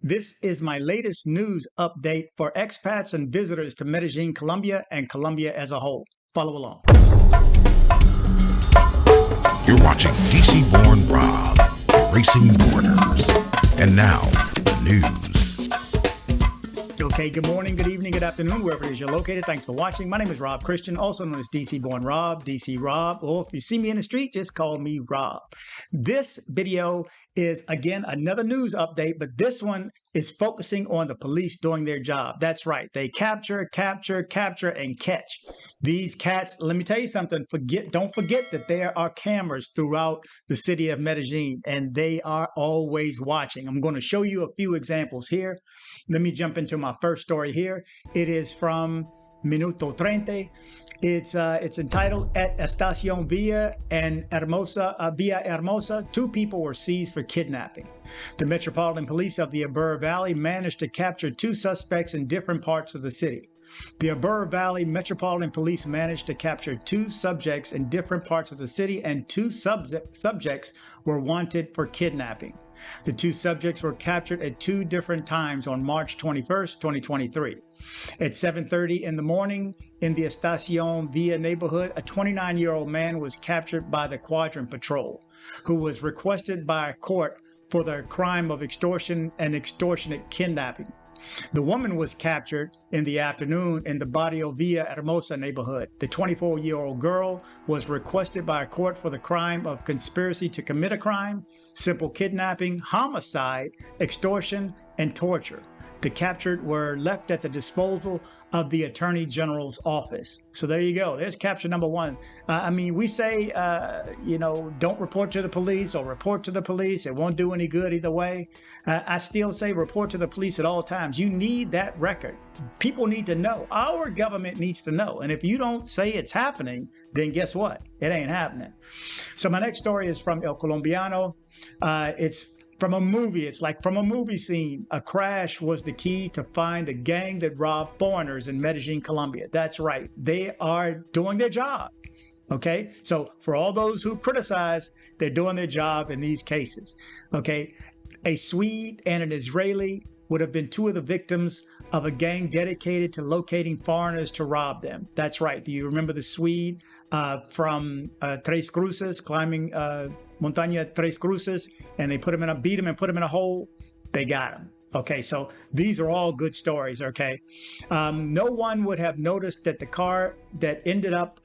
This is my latest news update for expats and visitors to Medellin, Colombia, and Colombia as a whole. Follow along. You're watching dcbornrob, erasing borders. And now, the news. Okay, good morning, good evening, good afternoon, wherever it is you're located. Thanks for watching. My name is Rob Christian, also known as DC Born Rob, DC Rob, or if you see me in the street, just call me Rob. This video is, again, another news update, but this one is focusing on the police doing their job. That's right. They capture, and catch. These cats, let me tell you something, don't forget that there are cameras throughout the city of Medellin, and they are always watching. I'm going to show you a few examples here. Let me jump into my first story here. It is from Minuto 30. It's entitled "At Estación Villa Hermosa, two people were seized for kidnapping. The Metropolitan Police of the Aburra Valley managed to capture two suspects in different parts of the city. The Aburra Valley Metropolitan Police managed to capture two subjects in different parts of the city, and two subjects were wanted for kidnapping. The two subjects were captured at two different times on March 21st, 2023. At 7:30 in the morning in the Estación Villa neighborhood, a 29-year-old man was captured by the Quadrant Patrol, who was requested by a court for the crime of extortion and extortionate kidnapping. The woman was captured in the afternoon in the Barrio Villa Hermosa neighborhood. The 24-year-old girl was requested by a court for the crime of conspiracy to commit a crime, simple kidnapping, homicide, extortion, and torture. The captured were left at the disposal of the Attorney General's office. So there you go. There's capture number one. We say, don't report to the police or report to the police. It won't do any good either way. I still say report to the police at all times. You need that record. People need to know. Our government needs to know. And if you don't say it's happening, then guess what? It ain't happening. So my next story is from El Colombiano. It's from a movie. It's like from a movie scene. A crash was the key to find a gang that robbed foreigners in Medellin, Colombia. That's right. They are doing their job. Okay. So for all those who criticize, they're doing their job in these cases. Okay. A Swede and an Israeli would have been two of the victims of a gang dedicated to locating foreigners to rob them. That's right. Do you remember the Swede from Tres Cruces, climbing Montaña Tres Cruces, and they beat him and put him in a hole? They got him. Okay, so these are all good stories, okay? No one would have noticed that the car that ended up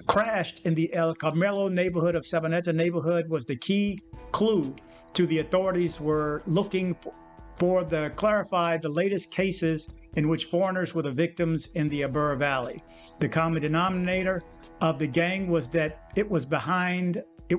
crashed in the El Carmelo neighborhood of Sabaneta neighborhood was the key clue to the authorities were looking for the clarify the latest cases in which foreigners were the victims in the Aburra Valley. The common denominator of the gang was that it was behind it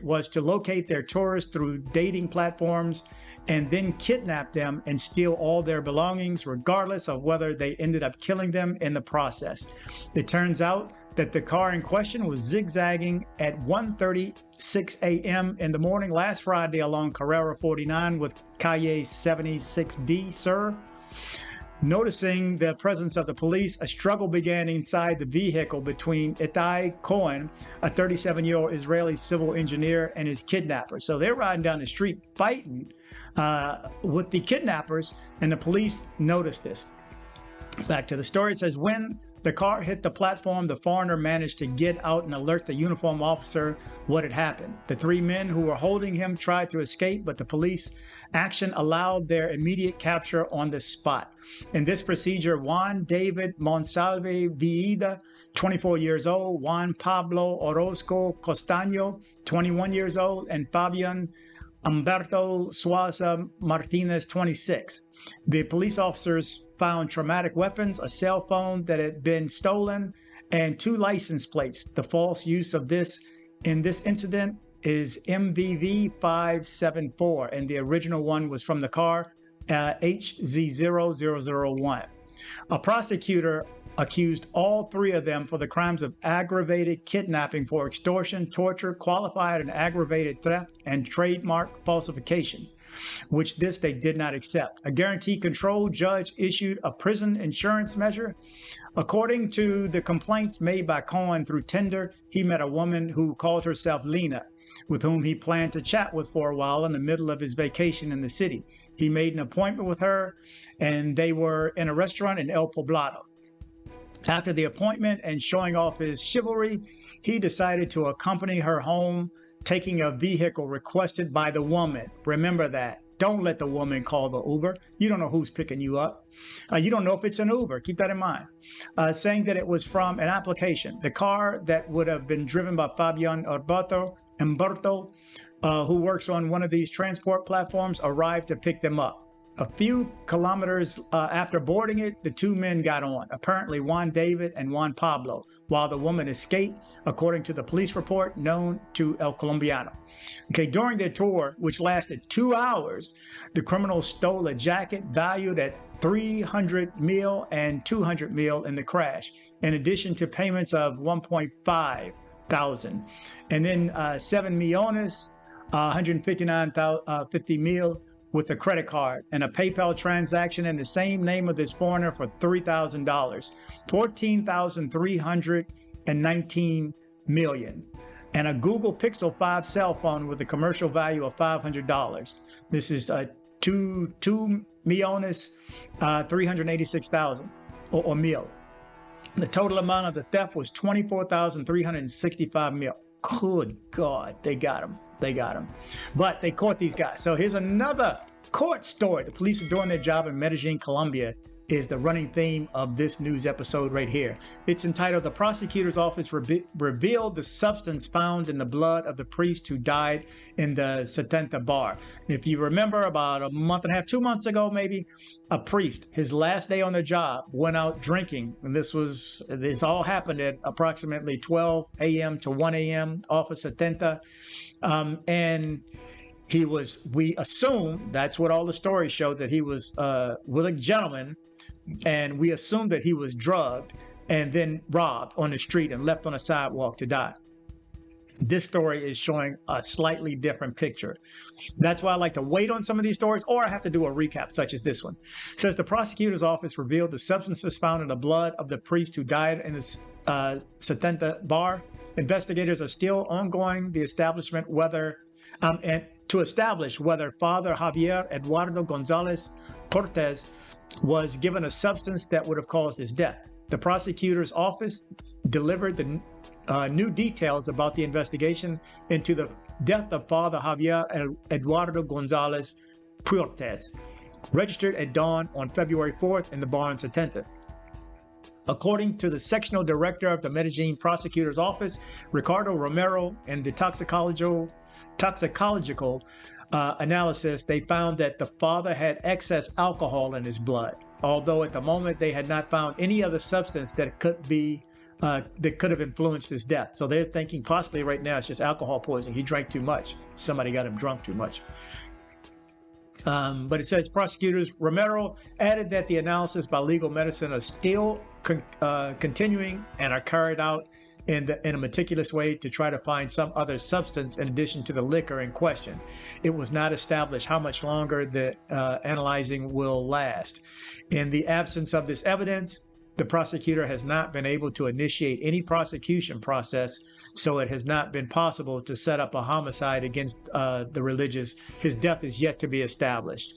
was to locate their tourists through dating platforms and then kidnap them and steal all their belongings, regardless of whether they ended up killing them in the process. It turns out that the car in question was zigzagging at 1:36 a.m. in the morning last Friday along Carrera 49 with Calle 76D, sir. Noticing the presence of the police, a struggle began inside the vehicle between Itai Cohen, a 37-year-old Israeli civil engineer, and his kidnapper. So they're riding down the street fighting with the kidnappers, and the police noticed this. Back to the story, it says, when the car hit the platform, the foreigner managed to get out and alert the uniformed officer what had happened. The three men who were holding him tried to escape, but the police action allowed their immediate capture on the spot. In this procedure, Juan David Monsalve Villida, 24 years old, Juan Pablo Orozco Costaño, 21 years old, and Fabian Humberto Suaza Martinez, 26. The police officers found traumatic weapons, a cell phone that had been stolen, and two license plates. The false use of this in this incident is MVV 574, and the original one was from the car HZ0001. A prosecutor accused all three of them for the crimes of aggravated kidnapping for extortion, torture, qualified and aggravated theft, and trademark falsification, which they did not accept. A guarantee control judge issued a prison insurance measure. According to the complaints made by Cohen through Tinder, he met a woman who called herself Lena, with whom he planned to chat with for a while in the middle of his vacation in the city. He made an appointment with her, and they were in a restaurant in El Poblado. After the appointment and showing off his chivalry, he decided to accompany her home, taking a vehicle requested by the woman. Remember that. Don't let the woman call the Uber. You don't know who's picking you up. You don't know if it's an Uber. Keep that in mind. Saying that it was from an application. The car that would have been driven by Fabian Humberto, who works on one of these transport platforms, arrived to pick them up. A few kilometers after boarding it, the two men got on, apparently Juan David and Juan Pablo, while the woman escaped, according to the police report known to El Colombiano. Okay, during their tour, which lasted 2 hours, the criminals stole a jacket valued at 300 mil and 200 mil in the crash, in addition to payments of 1.5 thousand. And then 7 millones, 159,50 mil, with a credit card and a PayPal transaction in the same name of this foreigner for $3,000, $14,319 million, and a Google Pixel 5 cell phone with a commercial value of $500. This is 2 millones, 386,000 or mil. The total amount of the theft was 24,365 mil. Good God, they got him. They got him. But they caught these guys. So here's another court story. The police are doing their job in Medellin, Colombia, is the running theme of this news episode right here. It's entitled, "The Prosecutor's Office Revealed the Substance Found in the Blood of the Priest Who Died in the 70 Bar." If you remember, about a month and a half, 2 months ago maybe, a priest, his last day on the job, went out drinking. And this all happened at approximately 12 a.m. to 1 a.m. off of 70. And we assume, that's what all the stories showed, that he was with a gentleman, and we assumed that he was drugged and then robbed on the street and left on a sidewalk to die. This story is showing a slightly different picture. That's why I like to wait on some of these stories, or I have to do a recap, such as this one. It says the prosecutor's office revealed the substances found in the blood of the priest who died in the 70 Bar. Investigators are still ongoing to establish whether Father Javier Eduardo Gonzalez Cortez was given a substance that would have caused his death. The prosecutor's office delivered the new details about the investigation into the death of Father Javier Eduardo Gonzalez Cortez, registered at dawn on February 4th in the bar in 70. According to the sectional director of the Medellin prosecutor's office, Ricardo Romero, in the toxicological analysis, they found that the father had excess alcohol in his blood, although at the moment they had not found any other substance that could have influenced his death. So they're thinking possibly right now it's just alcohol poisoning. He drank too much. Somebody got him drunk too much. But it says prosecutors Romero added that the analysis by legal medicine are still continuing and are carried out in a meticulous way to try to find some other substance in addition to the liquor in question. It was not established how much longer the analyzing will last. In the absence of this evidence, the prosecutor has not been able to initiate any prosecution process, so it has not been possible to set up a homicide against the religious. His death is yet to be established.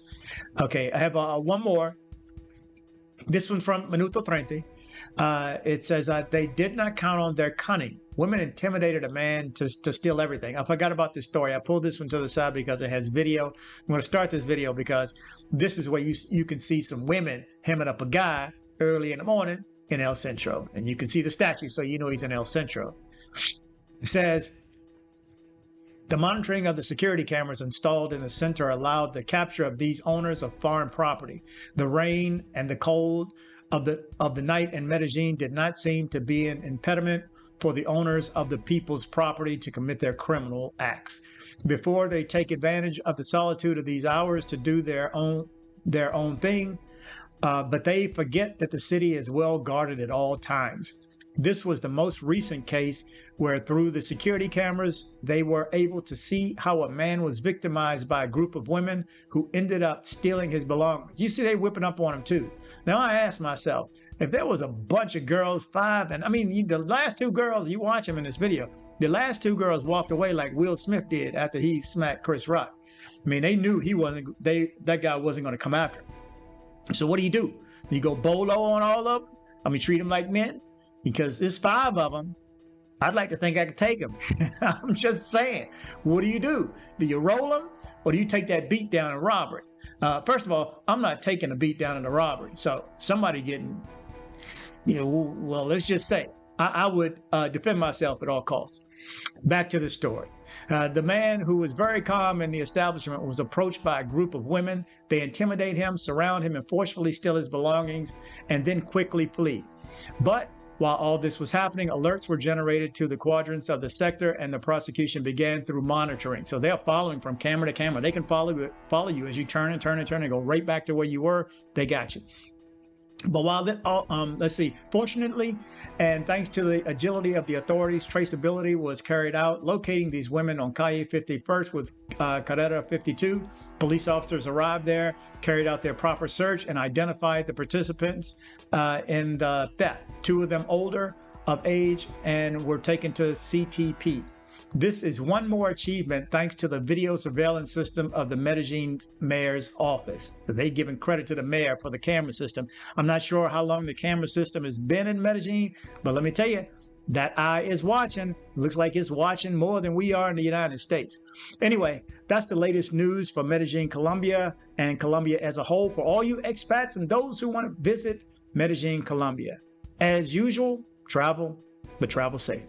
Okay, I have one more. This one from Minuto 30. It says they did not count on their cunning. Women intimidated a man to steal everything. I forgot about this story. I pulled this one to the side because it has video. I'm going to start this video because this is where you can see some women hemming up a guy early in the morning in El Centro. And you can see the statue, so you know he's in El Centro. It says, the monitoring of the security cameras installed in the center allowed the capture of these owners of foreign property. The rain and the cold of the night in Medellin did not seem to be an impediment for the owners of the people's property to commit their criminal acts. Before they take advantage of the solitude of these hours to do their own thing, but they forget that the city is well guarded at all times. This was the most recent case where through the security cameras, they were able to see how a man was victimized by a group of women who ended up stealing his belongings. You see, they whipping up on him too. Now I asked myself, if there was a bunch of girls, the last two girls, you watch them in this video, the last two girls walked away like Will Smith did after he smacked Chris Rock. I mean, they knew that guy wasn't going to come after him. So what do? You go bolo on all of them? I mean, treat them like men? Because there's 5 of them. I'd like to think I could take them. I'm just saying. What do? Do you roll them, or do you take that beat down in robbery? First of all, I'm not taking a beat down in a robbery. So somebody getting, well, let's just say I would defend myself at all costs. Back to the story. The man, who was very calm in the establishment, was approached by a group of women. They intimidate him, surround him, and forcefully steal his belongings, and then quickly flee. But while all this was happening, alerts were generated to the quadrants of the sector, and the prosecution began through monitoring. So they're following from camera to camera. They can follow you as you turn and go right back to where you were. They got you. But let's see, fortunately, and thanks to the agility of the authorities, traceability was carried out, locating these women on Calle 51st with Carrera 52. Police officers arrived there, carried out their proper search, and identified the participants in the theft. 2 of them older of age and were taken to CTP. This is one more achievement thanks to the video surveillance system of the Medellin mayor's office. They've given credit to the mayor for the camera system. I'm not sure how long the camera system has been in Medellin, but let me tell you, that eye is watching. Looks like it's watching more than we are in the United States. Anyway, that's the latest news for Medellin, Colombia, and Colombia as a whole. For all you expats and those who want to visit Medellin, Colombia. As usual, travel, but travel safe.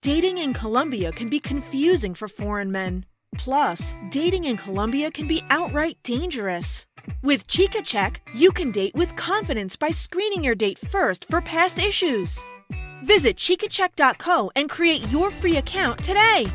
Dating in Colombia can be confusing for foreign men. Plus, dating in Colombia can be outright dangerous. With Chica Check, you can date with confidence by screening your date first for past issues. Visit chicacheck.co and create your free account today.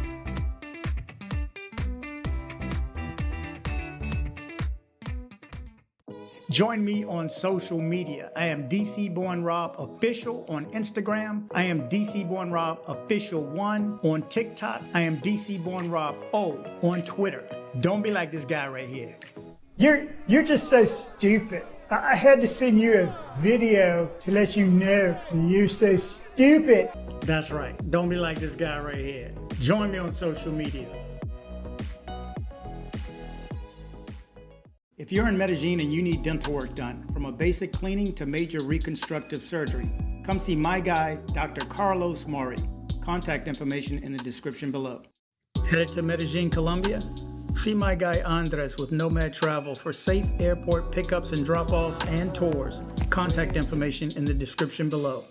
Join me on social media. I am dcbornrob official on Instagram. I am dcbornrob official 1 on TikTok. I am dcbornrob O on Twitter. Don't be like this guy right here. You're just so stupid. I had to send you a video to let you know you're so stupid. That's right. Don't be like this guy right here. Join me on social media. If you're in Medellin and you need dental work done, from a basic cleaning to major reconstructive surgery, come see my guy, Dr. Carlos Mori. Contact information in the description below. Headed to Medellin, Colombia? See my guy Andres with Nomad Travel for safe airport pickups and drop-offs and tours. Contact information in the description below.